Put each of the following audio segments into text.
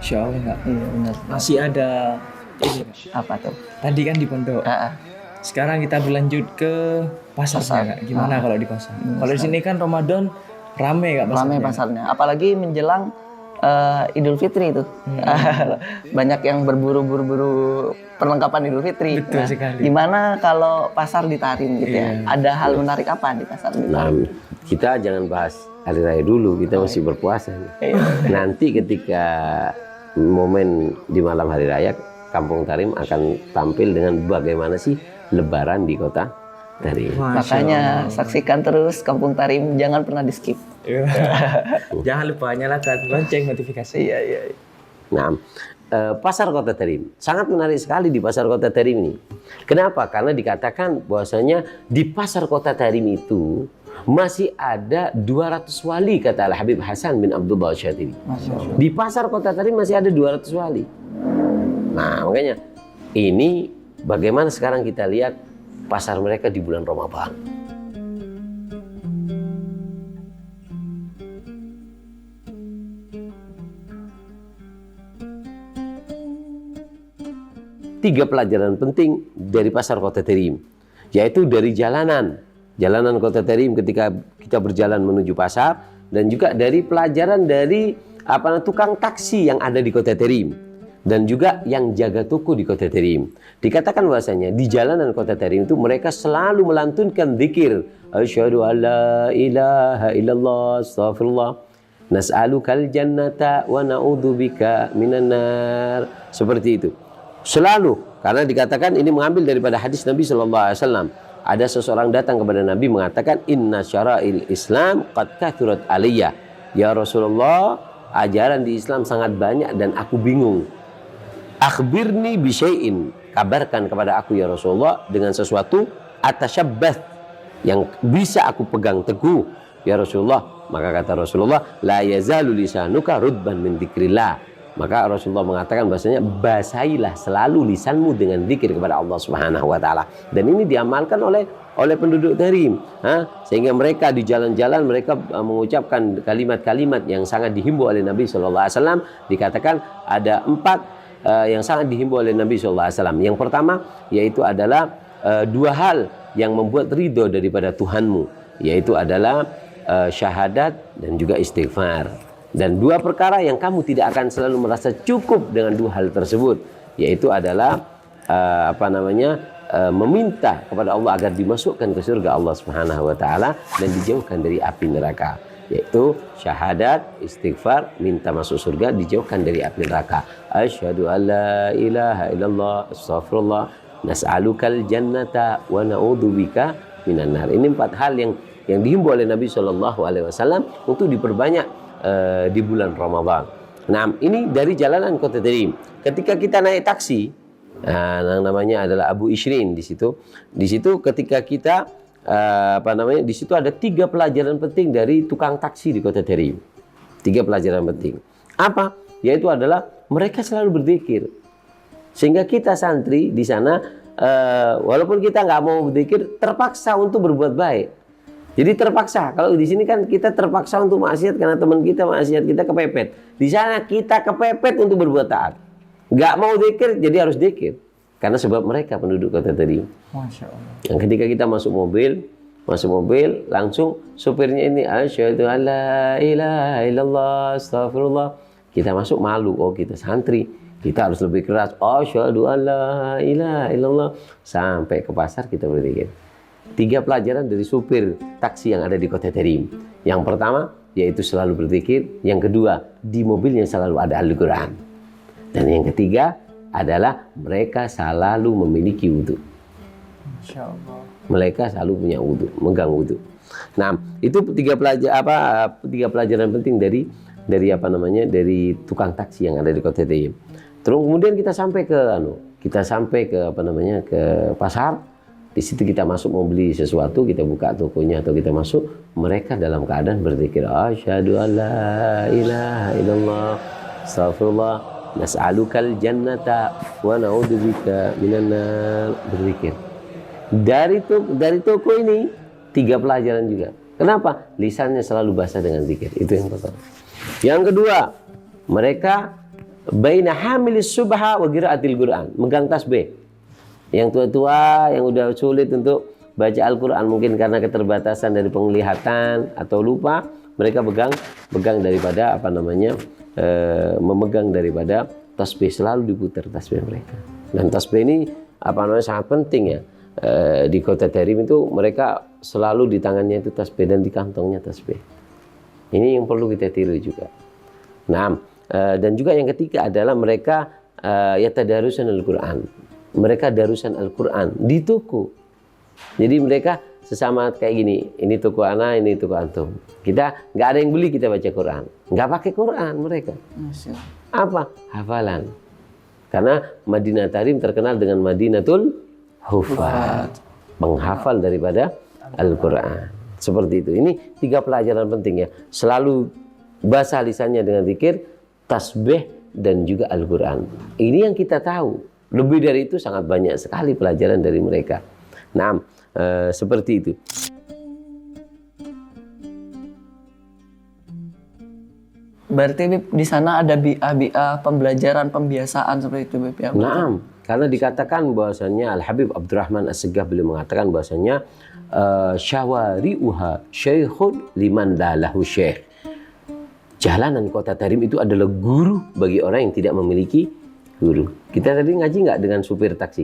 Masya Allah Kak. Iya benar. Masih ada ini Kak. Apa tuh? Tadi kan di pondok. Sekarang kita berlanjut ke pasarnya Kak. Gimana kalau di pasar? Kalau di sini kan Ramadan rame Kak pasarnya. Rame pasarnya. Apalagi menjelang Idul Fitri itu. Banyak yang berburu perlengkapan Idul Fitri. Betul sekali. Gimana kalau pasar di Tarim gitu ya? Ada hal menarik apa di pasar di Tarim? Kita jangan bahas hari raya dulu, kita masih berpuasa. Nanti ketika momen di malam hari raya, Kampung Tarim akan tampil dengan bagaimana sih Lebaran di kota Tarim. Makanya saksikan terus Kampung Tarim, jangan pernah di skip. Jangan lupa nyalakan lonceng notifikasi. Iya. Nah, pasar kota Tarim sangat menarik sekali di pasar kota Tarim ini. Kenapa? Karena dikatakan bahwasanya di pasar kota Tarim itu masih ada 200 wali, kata Al Habib Hasan bin Abdullah Syatiri. Di pasar kota Tarim masih ada 200 wali. Nah, makanya ini bagaimana sekarang kita lihat pasar mereka di bulan Ramadan. Tiga pelajaran penting dari pasar kota Tarim, yaitu dari jalanan kota Tarim ketika kita berjalan menuju pasar, dan juga dari pelajaran dari tukang taksi yang ada di kota Tarim, dan juga yang jaga toko di kota Tarim. Dikatakan bahwasanya di jalanan kota Tarim itu mereka selalu melantunkan zikir, asyhadu alla ilaha illallah, astagfirullah, nas'alukal jannata wa na'udzubika minan nar. Seperti itu. Selalu, karena dikatakan ini mengambil daripada hadis Nabi SAW. Ada seseorang datang kepada Nabi mengatakan, inna syara'il Islam qad kathurat aliyya. Ya Rasulullah, ajaran di Islam sangat banyak dan aku bingung. Akhbirni bisyai'in, kabarkan kepada aku ya Rasulullah dengan sesuatu atasyabbah yang bisa aku pegang teguh ya Rasulullah. Maka kata Rasulullah, la yazalu lisanuka rudban min dzikrillah. Maka Rasulullah mengatakan bahasanya basahilah selalu lisanmu dengan zikir kepada Allah Subhanahu wa taala. Dan ini diamalkan oleh penduduk Tarim, sehingga mereka di jalan-jalan mereka mengucapkan kalimat-kalimat yang sangat dihimbau oleh Nabi sallallahu alaihi wasallam. Dikatakan ada 4 yang sangat dihimbau oleh Nabi sallallahu alaihi wasallam. Yang pertama yaitu adalah 2 hal yang membuat ridho daripada Tuhanmu, yaitu adalah syahadat dan juga istighfar. Dan 2 perkara yang kamu tidak akan selalu merasa cukup dengan 2 hal tersebut, yaitu adalah meminta kepada Allah agar dimasukkan ke surga Allah Subhanahu wa taala dan dijauhkan dari api neraka, yaitu syahadat, istighfar, minta masuk surga, dijauhkan dari api neraka. Asyhadu alla ilaha illallah, astagfirullah, nas'alukal jannata wa na'udzubika minan nar. Ini 4 hal yang dihimbau oleh Nabi sallallahu alaihi wasallam untuk diperbanyak di bulan Ramadan. Nah, ini dari jalanan kota Tarim. Ketika kita naik taksi, yang namanya adalah Abu Ishrin di situ. Di situ ketika kita di situ ada 3 pelajaran penting dari tukang taksi di kota Tarim. 3 pelajaran penting. Apa? Yaitu adalah mereka selalu berzikir. Sehingga kita santri di sana walaupun kita nggak mau berzikir, terpaksa untuk berbuat baik. Jadi terpaksa. Kalau di sini kan kita terpaksa untuk maksiat karena teman kita maksiat, kita kepepet. Di sana kita kepepet untuk berbuat taat. Nggak mau zikir, jadi harus zikir. Karena sebab mereka penduduk kota Tarim. Masya Allah. Yang ketika kita masuk mobil langsung supirnya ini asyhadu alla ilaha illallah, astagfirullah. Kita masuk malu, oh kita santri. Kita harus lebih keras. Asyhadu alla ilaha illallah. Sampai ke pasar kita berzikir. 3 pelajaran dari supir taksi yang ada di kota Tarim. Yang pertama yaitu selalu berzikir. Yang kedua, di mobilnya selalu ada Al-Quran. Dan yang ketiga adalah mereka selalu memiliki wudhu. Masya Allah. Mereka selalu punya wudhu, megang wudhu. Nah, itu 3 pelajaran penting dari tukang taksi yang ada di kota Tarim. Terus kemudian kita sampai ke pasar. Di situ kita masuk mau beli sesuatu, kita buka tokonya atau kita masuk, mereka dalam keadaan berzikir, asyhadu alla ilaha illallah, astagfirullah, nas'alukal jannata wa na'udzubika minan nar. Berzikir. Dari toko ini 3 pelajaran juga. Kenapa? Lisannya selalu basah dengan zikir. Itu yang pertama. Yang kedua, mereka baina hamilis subha wa qiraatil Qur'an, megang tasbih. Yang tua-tua yang udah sulit untuk baca Al-Qur'an mungkin karena keterbatasan dari penglihatan atau lupa, mereka pegang daripada apa namanya? Memegang daripada tasbih, selalu diputar tasbih mereka. Dan tasbih ini apa namanya sangat penting ya. Di kota Tarim itu mereka selalu di tangannya itu tasbih dan di kantongnya tasbih. Ini yang perlu kita tiru juga. Nah, dan juga yang ketiga adalah mereka yatadarusan Al-Qur'an. Mereka darusan Al-Qur'an di toko. Jadi mereka sesama kayak gini, ini toko ana, ini toko antum. Kita nggak ada yang beli, kita baca Quran. Nggak pakai Quran mereka. Apa? Hafalan. Karena Madinah Tarim terkenal dengan Madinatul Hufat, menghafal daripada Al-Quran. Seperti itu. Ini 3 pelajaran penting ya. Selalu bahasa lisannya dengan zikir, tasbih, dan juga Al-Quran. Ini yang kita tahu. Lebih dari itu sangat banyak sekali pelajaran dari mereka. Nah, seperti itu. Berarti Bib, di sana ada BA pembelajaran pembiasaan seperti itu Bib ya? Naam, karena dikatakan bahwasanya Al-Habib Abdurrahman As-Segaf beliau mengatakan bahwasanya syawari'uha syekhun liman lahu syekh. Jalanan kota Tarim itu adalah guru bagi orang yang tidak memiliki guru. Kita tadi ngaji nggak dengan supir taksi?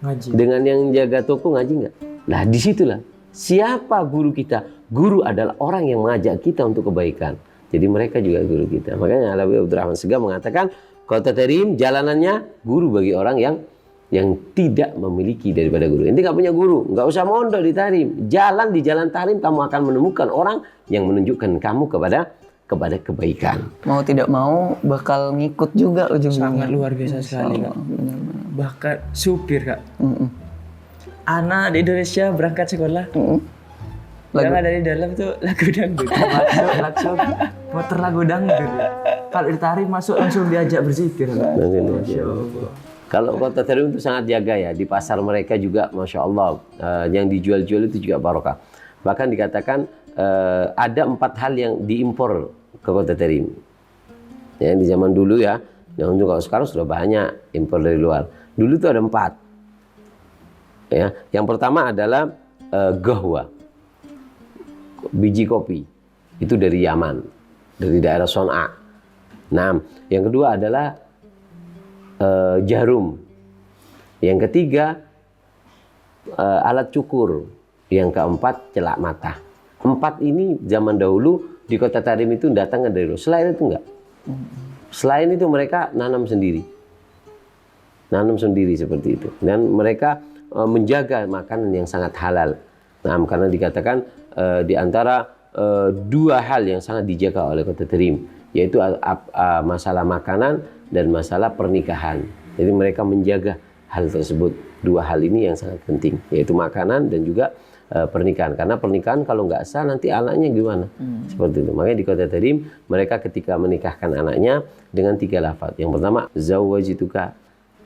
Ngaji. Dengan yang jaga toko ngaji nggak? Nah disitulah siapa guru kita? Guru adalah orang yang mengajak kita untuk kebaikan. Jadi mereka juga guru kita. Makanya Al-Habib Abdurrahman Segaf mengatakan kota Tarim jalanannya guru bagi orang yang tidak memiliki daripada guru. Inti nggak punya guru, nggak usah mondok di Tarim. Jalan di jalan Tarim kamu akan menemukan orang yang menunjukkan kamu kepada kebaikan. Mau tidak mau bakal ngikut juga ujung-ujungnya. Sangat luar biasa sekali Kak. Bahkan supir Kak. Anak di Indonesia berangkat sekolah. Yang ada di dalam tuh lagu dangdut. Masuk motor lagu dangdut. Kalau di Tarim masuk langsung diajak berzikir. Kalau kota Tarim itu sangat jaga ya. Di pasar mereka juga Masya Allah. Yang dijual-jual itu juga barokah. Bahkan dikatakan ada 4 hal yang diimpor ke kota Tarim. Ya, di zaman dulu ya. Yang kalau sekarang sudah banyak impor dari luar. Dulu itu ada 4. Ya, yang pertama adalah gahwa. Biji kopi. Itu dari Yaman. Dari daerah Son'a. Nah, yang kedua adalah jarum. Yang ketiga alat cukur. Yang keempat celak mata. 4 ini zaman dahulu di kota Tarim itu datangnya dari luar. Selain itu enggak. Selain itu mereka nanam sendiri. Nanam sendiri seperti itu. Dan mereka menjaga makanan yang sangat halal. Nah, karena dikatakan di antara 2 hal yang sangat dijaga oleh kota Tarim, yaitu masalah makanan dan masalah pernikahan. Jadi mereka menjaga hal tersebut. 2 hal ini yang sangat penting, yaitu makanan dan juga pernikahan. Karena pernikahan kalau nggak sah nanti anaknya gimana? Seperti itu. Makanya di kota Tarim mereka ketika menikahkan anaknya dengan 3 lafaz. Yang pertama zawwajituka,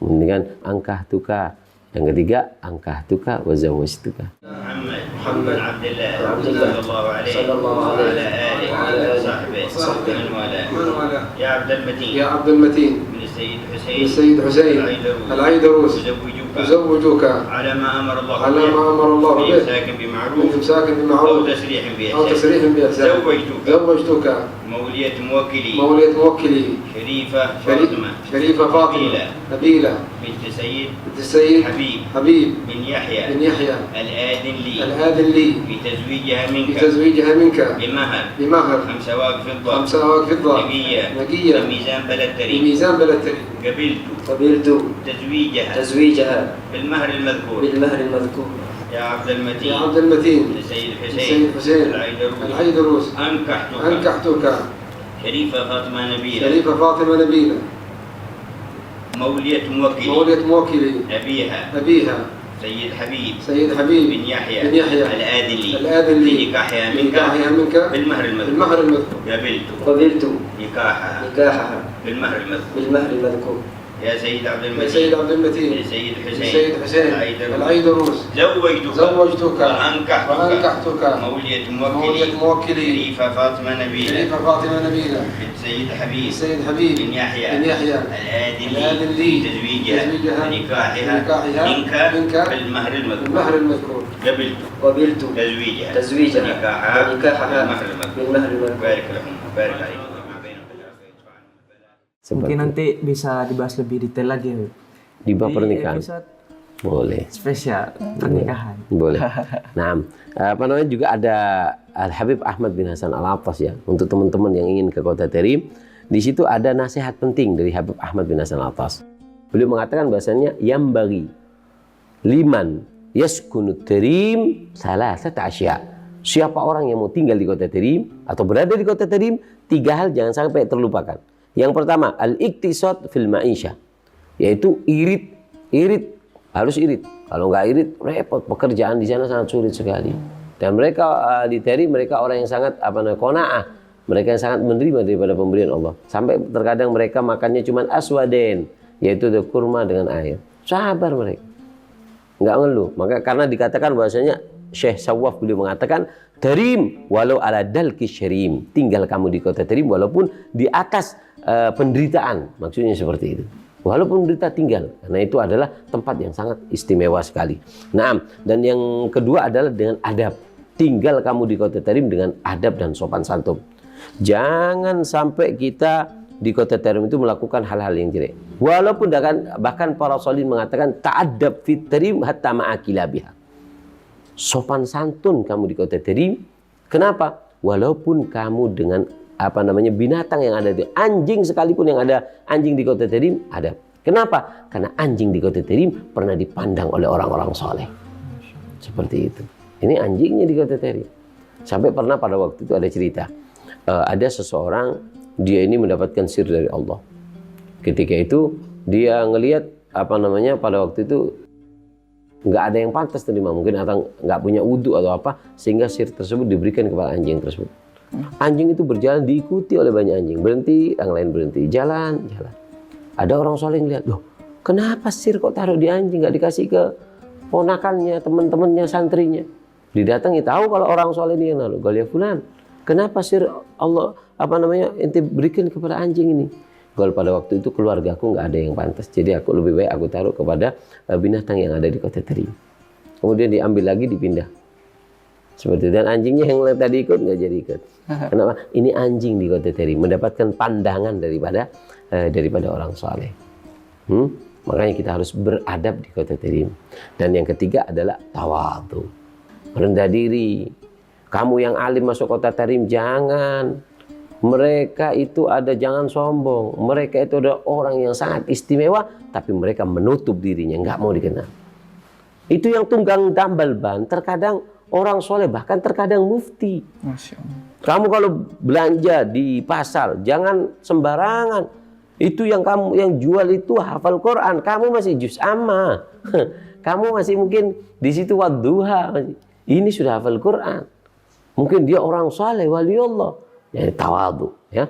dengan angkahtuka. Yang ketiga angkahtuka wa zawwajtuka. محمد عبد الله صلى الله عليه وعلى آله وصحبه من والاه يا عبد المتين من السيد حسين العيدروس أزوجك على ما أمر الله به بإمساك بمعروف أو تسريح بإحسان زوجتك مولية موكلي شريفة فاطمة نبيلة بنت السيد حبيب بن يحيى الآذن لي بتزويجها منك بمهر 5 أواق فضة نقية بميزان بلد تريم قبلت تزويجها بالمهر المذكور يا عبد المتين لسيد حسين العيدروس أنكحتك شريفة فاطمة نبيلة مولية موكلي أبيها سيد حبيب بن يحيى الآذن لي نكاحها منك بالمهر المذكور قبلت نكاحها بالمهر المذكور يا سيد عبد يا المتين سيد عبد المتين لسيد لسيد حسين العيدروس زوجتك زوجتك وأنكحتك مولية مولية موكلي شريفة فاطمة نبيلة شريفة فاطمة نبيلة بنت سيد حبيب السيد حبيب بن يحيى بن يحيى الآدلي تزويجها ونكاحها منك بالمهر المذكور المهر المذكور قبلت تزويجها تزويجها ونكاحها بالمهر المذكور. بارك لهم بارك عليكم. Mungkin nanti bisa dibahas lebih detail lagi ya. Di bab Di pernikahan. episode Boleh. spesial pernikahan. Boleh. Nah, apa namanya juga ada Al Habib Ahmad bin Hasan Al Attas ya. Untuk teman-teman yang ingin ke Kota Terim, di situ ada nasihat penting dari Habib Ahmad bin Hasan Al Attas. Beliau mengatakan bahasanya yang bagi liman yaskunut Terim salasat asya. Siapa orang yang mau tinggal di Kota Terim atau berada di Kota Terim, 3 hal jangan sampai terlupakan. Yang pertama, al-iktisad fil ma'isyah, yaitu irit harus irit. Kalau nggak irit, repot. Pekerjaan di sana sangat sulit sekali. Dan mereka di Terim, mereka orang yang sangat qanaah. Mereka yang sangat menerima daripada pemberian Allah. Sampai terkadang mereka makannya cuma aswaden, yaitu kurma dengan air. Sabar mereka, nggak ngeluh. Maka karena dikatakan bahwasanya Syekh Sawaf beliau mengatakan, Terim walau ala dalki syarim, tinggal kamu di Kota Terim walaupun di atas penderitaan, maksudnya seperti itu. Walaupun menderita tinggal, karena itu adalah tempat yang sangat istimewa sekali. Nah, dan yang kedua adalah dengan adab. Tinggal kamu di Kota Terim dengan adab dan sopan santun. Jangan sampai kita di Kota Terim itu melakukan hal-hal yang jelek. Walaupun bahkan para sholin mengatakan ta'adab fit Terim hatta ma'akilabiha. Sopan santun kamu di Kota Terim. Kenapa? Walaupun kamu dengan binatang yang ada di anjing sekalipun yang ada anjing di Kota Terim ada. Kenapa? Karena anjing di Kota Terim pernah dipandang oleh orang-orang soleh. Seperti itu. Ini anjingnya di Kota Terim. Sampai pernah pada waktu itu ada cerita. Ada seseorang, dia ini mendapatkan sihir dari Allah. Ketika itu dia ngelihat pada waktu itu nggak ada yang pantas terima, mungkin atau nggak punya wudhu atau apa, sehingga sihir tersebut diberikan kepada anjing tersebut. Anjing itu berjalan diikuti oleh banyak anjing, berhenti, yang lain berhenti, jalan. Ada orang soleh lihat, loh, kenapa sihir kok taruh di anjing, nggak dikasih ke ponakannya, teman-temannya, santrinya? Didatangi, tahu kalau orang soleh ini yang naruh, Galia Fulan, kenapa sihir Allah ente berikan kepada anjing ini? Kalau pada waktu itu keluarga aku nggak ada yang pantas, jadi aku lebih baik aku taruh kepada binatang yang ada di Kota Terim. Kemudian diambil lagi, dipindah. Seperti itu. Dan anjingnya yang tadi ikut nggak jadi ikut. Kenapa? Ini anjing di Kota Terim mendapatkan pandangan daripada orang soleh. Makanya kita harus beradab di Kota Terim. Dan yang ketiga adalah tawadhu, rendah diri. Kamu yang alim masuk Kota Terim jangan. Mereka itu jangan sombong. Mereka itu ada orang yang sangat istimewa, tapi mereka menutup dirinya, nggak mau dikenal. Itu yang tunggang tambal ban. Terkadang orang soleh, bahkan terkadang mufti. Masya Allah. Kamu kalau belanja di pasar jangan sembarangan. Itu yang kamu yang jual itu hafal Quran, kamu masih juz amma. Kamu masih mungkin di situ wadduha. Ini sudah hafal Quran. Mungkin dia orang soleh, waliullah. يعني تواضع يا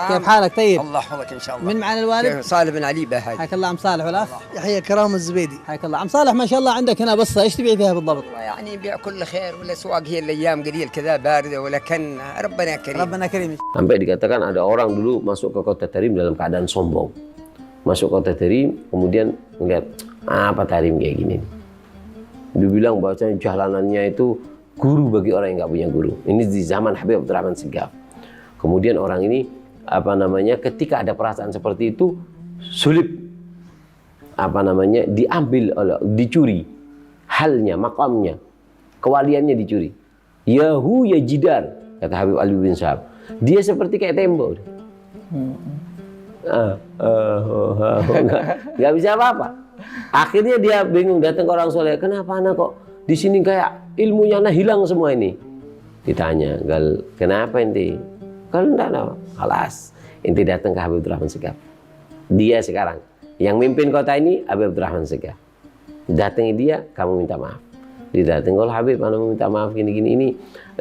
كيف حالك طيب؟ الله يحفظك ان شاء الله. من معنا الوالد؟ صالح بن علي بهاي. حياك الله عم صالح والاخ يحيى كرام الزبيدي. حياك الله عم صالح. ما شاء الله عندك هنا بصه، ايش تبيع فيها بالضبط؟ يعني يبيع كل خير، والاسواق هي الايام قليل كذا بارده، ولكن ربنا كريم. ربنا كريم. Sampai dikatakan ada orang dulu masuk ke Kota Terim dalam keadaan sombong. Masuk Kota Terim, kemudian melihat apa Terim kayak gini. Dibilang bahwasanya jalanannya itu guru bagi orang yang nggak punya guru. Ini di zaman Habib Abdurrahman Segaf. Kemudian orang ini ketika ada perasaan seperti itu sulit diambil oleh, dicuri halnya, makamnya, kewaliannya dicuri. Yahu ya jidar, kata Habib Ali bin Syahab. Dia seperti kayak tembok. Nggak bisa apa-apa. Akhirnya dia bingung, datang ke orang soleh. Kenapa anak kok di sini kayak ilmunya anak hilang semua ini? Ditanya, Gal, kenapa ente? Kalau enggak, alas, inti datang ke Habib Abdurrahman Segaf. Dia sekarang yang mimpin kota ini, Habib Abdurrahman Segaf. Datangi dia, kamu minta maaf. Didatangi oleh Habib, mana mau minta maaf gini-gini, ini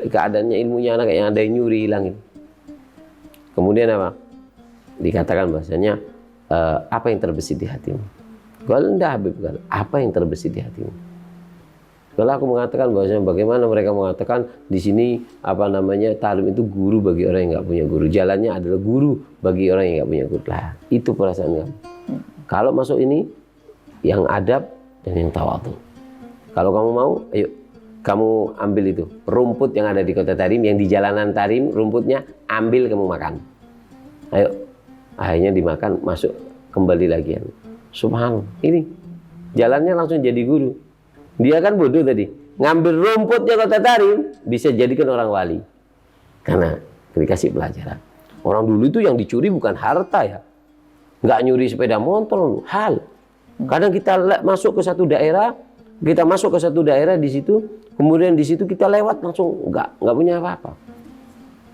keadaannya ilmunya anak yang ada yang nyuri hilangin. Kemudian apa? Dikatakan bahasanya apa yang terbesit di hatimu? Kalau enggak Habib, apa yang terbesit di hatimu? Kalau aku mengatakan bahwasanya bagaimana mereka mengatakan di sini apa namanya talim itu guru bagi orang yang nggak punya guru, jalannya adalah guru bagi orang yang nggak punya guru. Lah itu perasaan kamu. Kalau masuk ini yang adab dan yang tawadhu. Kalau kamu mau, ayo kamu ambil itu rumput yang ada di kota Tarim, yang di jalanan Tarim, rumputnya ambil kamu makan. Ayo, akhirnya dimakan, masuk kembali lagi. Subhanallah, ini jalannya langsung jadi guru. Dia kan bodoh tadi, ngambil rumputnya kota Tarim bisa jadikan orang wali karena dikasih pelajaran. Orang dulu itu yang dicuri bukan harta ya, nggak nyuri sepeda motor, hal. Kadang kita masuk ke satu daerah, di situ, kemudian di situ kita lewat langsung nggak punya apa-apa.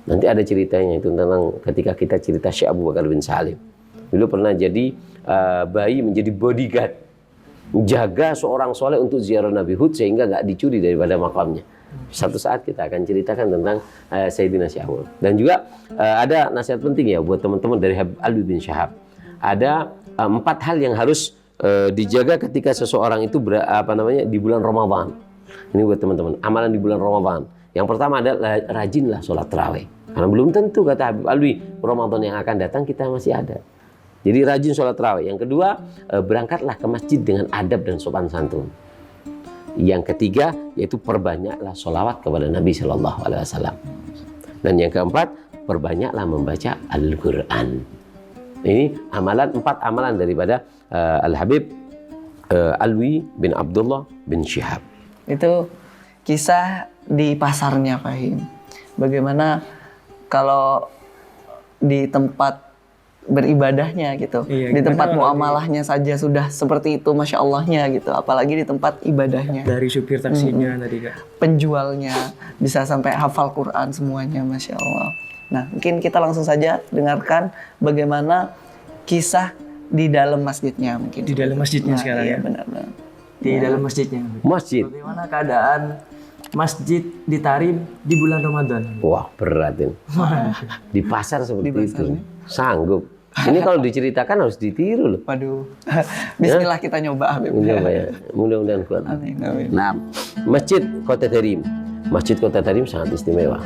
Nanti ada ceritanya itu tentang ketika kita cerita Syekh Abu Bakar bin Salim. Dulu pernah jadi bayi menjadi bodyguard, jaga seorang soleh untuk ziarah Nabi Hud sehingga nggak dicuri daripada makamnya. Satu saat kita akan ceritakan tentang Sayyidina Syekh Abu. Dan juga ada nasihat penting ya buat teman-teman dari Habib Alwi bin Syahab. Ada 4 hal yang harus dijaga ketika seseorang itu di bulan Ramadan. Ini buat teman-teman, amalan di bulan Ramadan. Yang pertama adalah rajinlah sholat tarawih. Karena belum tentu kata Habib Alwi Ramadan yang akan datang kita masih ada. Jadi rajin sholat tarawih. Yang kedua, berangkatlah ke masjid dengan adab dan sopan santun. Yang ketiga, yaitu perbanyaklah sholawat kepada Nabi Shallallahu Alaihi Wasallam. Dan yang keempat, perbanyaklah membaca Al-Quran. Ini 4 amalan daripada Al-Habib Alwi bin Abdullah bin Syihab. Itu kisah di pasarnya Pak Him. Bagaimana kalau di tempat beribadahnya gitu, Iya, di tempat gimana muamalahnya saja sudah seperti itu, masya Allahnya gitu, apalagi di tempat ibadahnya. Dari supir taksinya tadi Kak. Penjualnya bisa sampai hafal Quran semuanya, masya Allah. Nah, mungkin kita langsung saja dengarkan bagaimana kisah di dalam masjidnya mungkin. Di dalam masjidnya sekarang iya, ya. benar-benar. Di dalam masjidnya. Masjid. Bagaimana keadaan masjid di Tarim di bulan Ramadan? Wah berat ini. Di pasar seperti itu. Sanggup. Ini kalau diceritakan harus ditiru loh. Waduh. Bismillah kita nyoba Habib. Nyoba ya. Mudah-mudahan kuat. Amin, amin. Nah, Masjid Kota Tarim. Masjid Kota Tarim sangat istimewa.